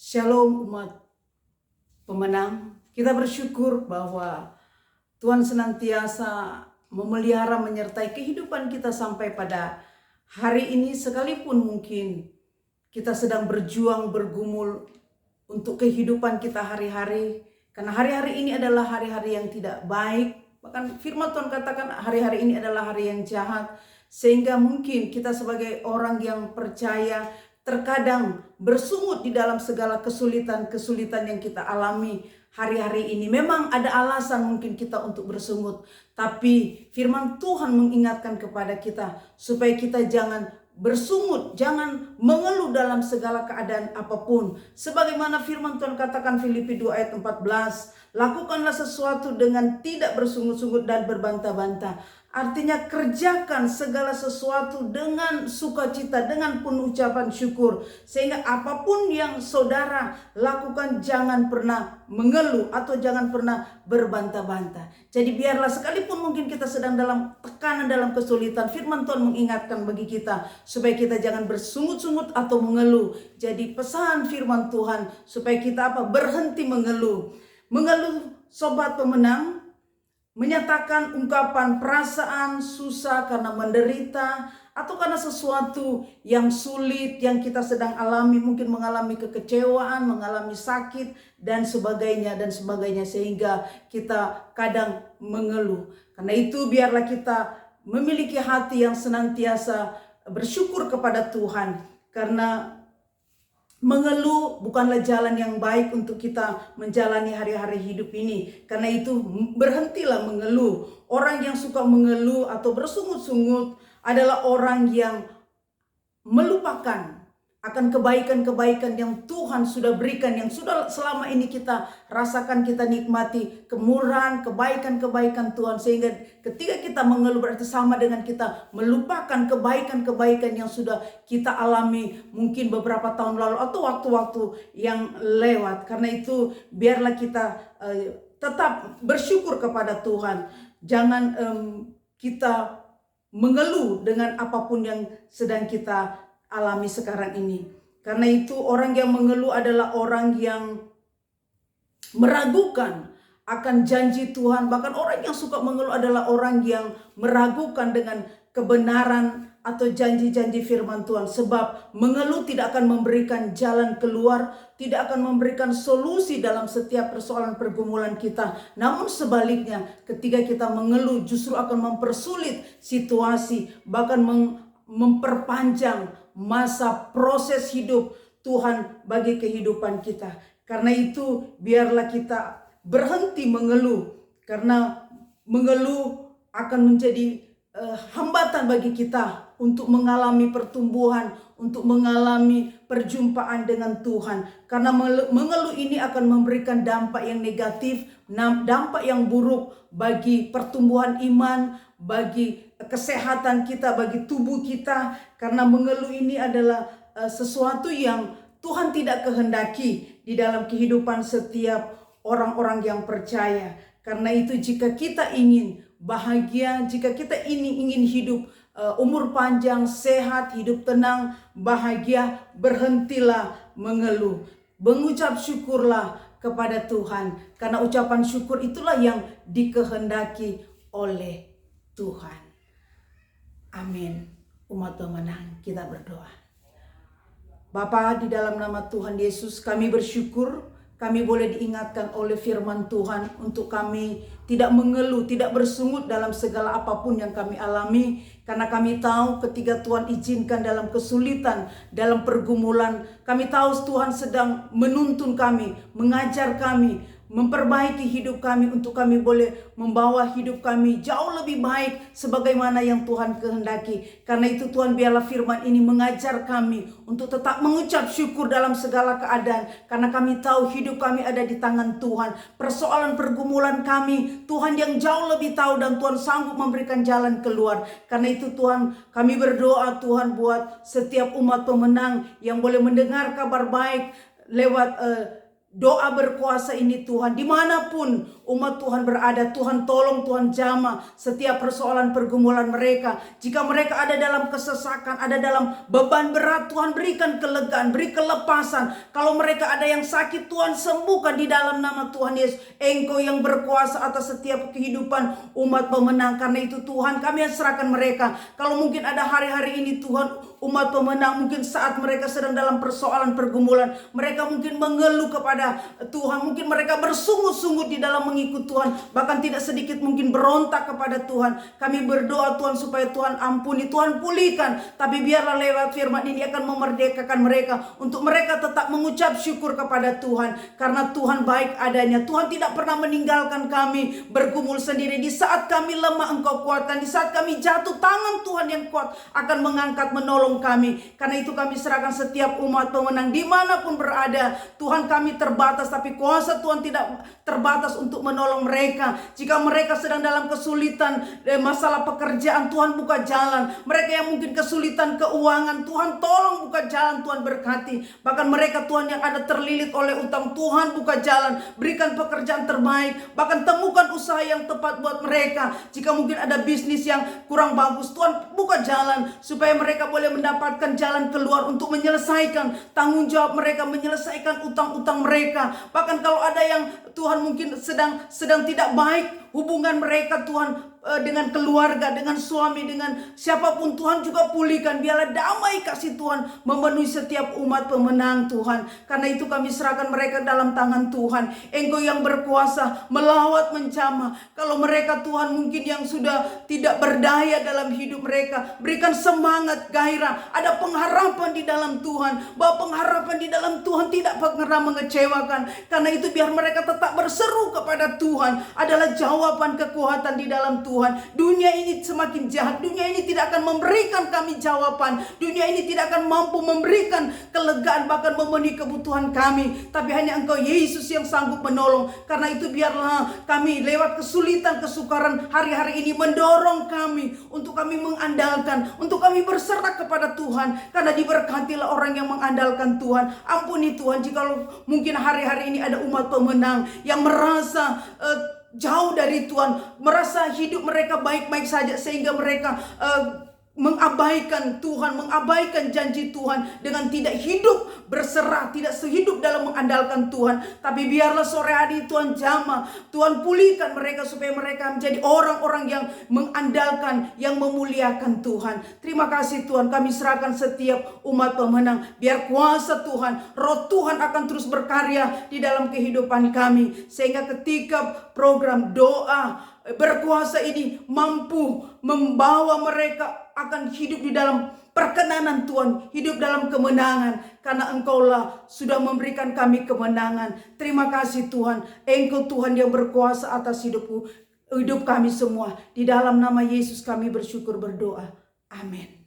Shalom umat pemenang. Kita bersyukur bahwa Tuhan senantiasa memelihara menyertai kehidupan kita sampai pada hari ini, sekalipun mungkin kita sedang berjuang bergumul untuk kehidupan kita hari-hari. Karena hari-hari ini adalah hari-hari yang tidak baik. Bahkan firman Tuhan katakan hari-hari ini adalah hari yang jahat. Sehingga mungkin kita sebagai orang yang percaya terkadang bersungut di dalam segala kesulitan-kesulitan yang kita alami hari-hari ini. Memang ada alasan mungkin kita untuk bersungut, tapi firman Tuhan mengingatkan kepada kita supaya kita jangan bersungut, jangan mengeluh dalam segala keadaan apapun. Sebagaimana firman Tuhan katakan Filipi 2 ayat 14, lakukanlah sesuatu dengan tidak bersungut-sungut dan berbantah-bantah. Artinya kerjakan segala sesuatu dengan sukacita, dengan penuh ucapan syukur. Sehingga apapun yang saudara lakukan jangan pernah mengeluh atau jangan pernah berbantah-bantah. Jadi biarlah sekalipun mungkin kita sedang dalam tekanan, dalam kesulitan, firman Tuhan mengingatkan bagi kita supaya kita jangan bersungut-sungut atau mengeluh. Jadi pesan firman Tuhan supaya kita berhenti mengeluh. Mengeluh sobat pemenang, menyatakan ungkapan perasaan susah karena menderita atau karena sesuatu yang sulit yang kita sedang alami, mungkin mengalami kekecewaan, mengalami sakit dan sebagainya sehingga kita kadang mengeluh. Karena itu biarlah kita memiliki hati yang senantiasa bersyukur kepada Tuhan, karena mengeluh bukanlah jalan yang baik untuk kita menjalani hari-hari hidup ini. Karena itu berhentilah mengeluh. Orang yang suka mengeluh atau bersungut-sungut adalah orang yang melupakan akan kebaikan-kebaikan yang Tuhan sudah berikan, yang sudah selama ini kita rasakan, kita nikmati kemurahan, kebaikan-kebaikan Tuhan. Sehingga ketika kita mengeluh berarti sama dengan kita melupakan kebaikan-kebaikan yang sudah kita alami mungkin beberapa tahun lalu atau waktu-waktu yang lewat. Karena itu biarlah kita tetap bersyukur kepada Tuhan. Jangan kita mengeluh dengan apapun yang sedang kita alami sekarang ini. Karena itu orang yang mengeluh adalah orang yang meragukan akan janji Tuhan. Bahkan orang yang suka mengeluh adalah orang yang meragukan dengan kebenaran atau janji-janji firman Tuhan. Sebab mengeluh tidak akan memberikan jalan keluar, tidak akan memberikan solusi dalam setiap persoalan pergumulan kita. Namun sebaliknya, ketika kita mengeluh justru akan mempersulit situasi, bahkan memperpanjang masa proses hidup Tuhan bagi kehidupan kita. Karena itu biarlah kita berhenti mengeluh, karena mengeluh akan menjadi hambatan bagi kita untuk mengalami pertumbuhan, untuk mengalami perjumpaan dengan Tuhan. Karena mengeluh ini akan memberikan dampak yang negatif, dampak yang buruk bagi pertumbuhan iman, bagi kesehatan kita, bagi tubuh kita. Karena mengeluh ini adalah sesuatu yang Tuhan tidak kehendaki di dalam kehidupan setiap orang-orang yang percaya. Karena itu jika kita ingin bahagia, jika kita ingin hidup umur panjang, sehat, hidup tenang, bahagia, berhentilah mengeluh. Mengucap syukurlah kepada Tuhan, karena ucapan syukur itulah yang dikehendaki oleh Tuhan. Amin. Umat pemenang, kita berdoa. Bapa, di dalam nama Tuhan Yesus, kami bersyukur kami boleh diingatkan oleh firman Tuhan untuk kami tidak mengeluh, tidak bersungut dalam segala apapun yang kami alami. Karena kami tahu ketika Tuhan izinkan dalam kesulitan, dalam pergumulan, kami tahu Tuhan sedang menuntun kami, mengajar kami, memperbaiki hidup kami untuk kami boleh membawa hidup kami jauh lebih baik sebagaimana yang Tuhan kehendaki. Karena itu Tuhan, biarlah firman ini mengajar kami untuk tetap mengucap syukur dalam segala keadaan. Karena kami tahu hidup kami ada di tangan Tuhan. Persoalan pergumulan kami, Tuhan yang jauh lebih tahu dan Tuhan sanggup memberikan jalan keluar. Karena itu Tuhan, kami berdoa Tuhan buat setiap umat pemenang yang boleh mendengar kabar baik lewat doa berkuasa ini Tuhan. Dimanapun umat Tuhan berada, Tuhan tolong, Tuhan jamah setiap persoalan pergumulan mereka. Jika mereka ada dalam kesesakan, ada dalam beban berat, Tuhan berikan kelegaan, beri kelepasan. Kalau mereka ada yang sakit, Tuhan sembuhkan di dalam nama Tuhan Yesus. Engkau yang berkuasa atas setiap kehidupan umat pemenang. Karena itu Tuhan, kami serahkan mereka. Kalau mungkin ada hari-hari ini Tuhan, umat pemenang mungkin saat mereka sedang dalam persoalan pergumulan, mereka mungkin mengeluh kepada Tuhan, mungkin mereka bersungut-sungut di dalam mengikut Tuhan, bahkan tidak sedikit mungkin berontak kepada Tuhan. Kami berdoa Tuhan supaya Tuhan ampuni, Tuhan pulihkan. Tapi biarlah lewat firman ini akan memerdekakan mereka untuk mereka tetap mengucap syukur kepada Tuhan, karena Tuhan baik adanya. Tuhan tidak pernah meninggalkan kami bergumul sendiri. Di saat kami lemah, Engkau kuatkan. Di saat kami jatuh, tangan Tuhan yang kuat akan mengangkat, menolong kami. Karena itu kami serahkan setiap umat pemenang dimanapun berada. Tuhan, kami terbatas, tapi kuasa Tuhan tidak terbatas untuk menolong mereka. Jika mereka sedang dalam kesulitan masalah pekerjaan, Tuhan buka jalan. Mereka yang mungkin kesulitan keuangan, Tuhan tolong buka jalan, Tuhan berkati. Bahkan mereka Tuhan yang ada terlilit oleh utang, Tuhan buka jalan, berikan pekerjaan terbaik. Bahkan temukan usaha yang tepat buat mereka. Jika mungkin ada bisnis yang kurang bagus, Tuhan buka jalan supaya mereka boleh mendapatkan jalan keluar untuk menyelesaikan tanggung jawab mereka, menyelesaikan utang-utang mereka. Bahkan kalau ada yang Tuhan mungkin sedang tidak baik hubungan mereka Tuhan, dengan keluarga, dengan suami, dengan siapapun, Tuhan juga pulihkan. Biarlah damai kasih Tuhan memenuhi setiap umat pemenang Tuhan. Karena itu kami serahkan mereka dalam tangan Tuhan. Engkau yang berkuasa melawat, menjamah. Kalau mereka Tuhan mungkin yang sudah tidak berdaya dalam hidup mereka, berikan semangat, gairah. Ada pengharapan di dalam Tuhan, bahwa pengharapan di dalam Tuhan tidak pernah mengecewakan. Karena itu biar mereka tetap berseru kepada Tuhan, adalah jawaban kekuatan di dalam Tuhan. Dunia ini semakin jahat. Dunia ini tidak akan memberikan kami jawaban. Dunia ini tidak akan mampu memberikan kelegaan, bahkan memenuhi kebutuhan kami. Tapi hanya Engkau Yesus yang sanggup menolong. Karena itu biarlah kami lewat kesulitan, kesukaran hari-hari ini mendorong kami untuk kami mengandalkan, untuk kami berserah kepada Tuhan. Karena diberkatilah orang yang mengandalkan Tuhan. Ampuni Tuhan jika mungkin hari-hari ini ada umat pemenang yang merasa jauh dari Tuhan, merasa hidup mereka baik-baik saja sehingga mereka mengabaikan Tuhan, mengabaikan janji Tuhan dengan tidak hidup berserah, tidak sehidup dalam mengandalkan Tuhan. Tapi biarlah sore hari Tuhan jamah, Tuhan pulihkan mereka supaya mereka menjadi orang-orang yang mengandalkan, yang memuliakan Tuhan. Terima kasih Tuhan, kami serahkan setiap umat pemenang. Biar kuasa Tuhan, roh Tuhan akan terus berkarya di dalam kehidupan kami, sehingga ketika program doa berkuasa ini mampu membawa mereka akan hidup di dalam perkenanan Tuhan, hidup dalam kemenangan, karena Engkaulah sudah memberikan kami kemenangan. Terima kasih Tuhan, Engkau Tuhan yang berkuasa atas hidup kami semua. Di dalam nama Yesus kami bersyukur berdoa. Amin.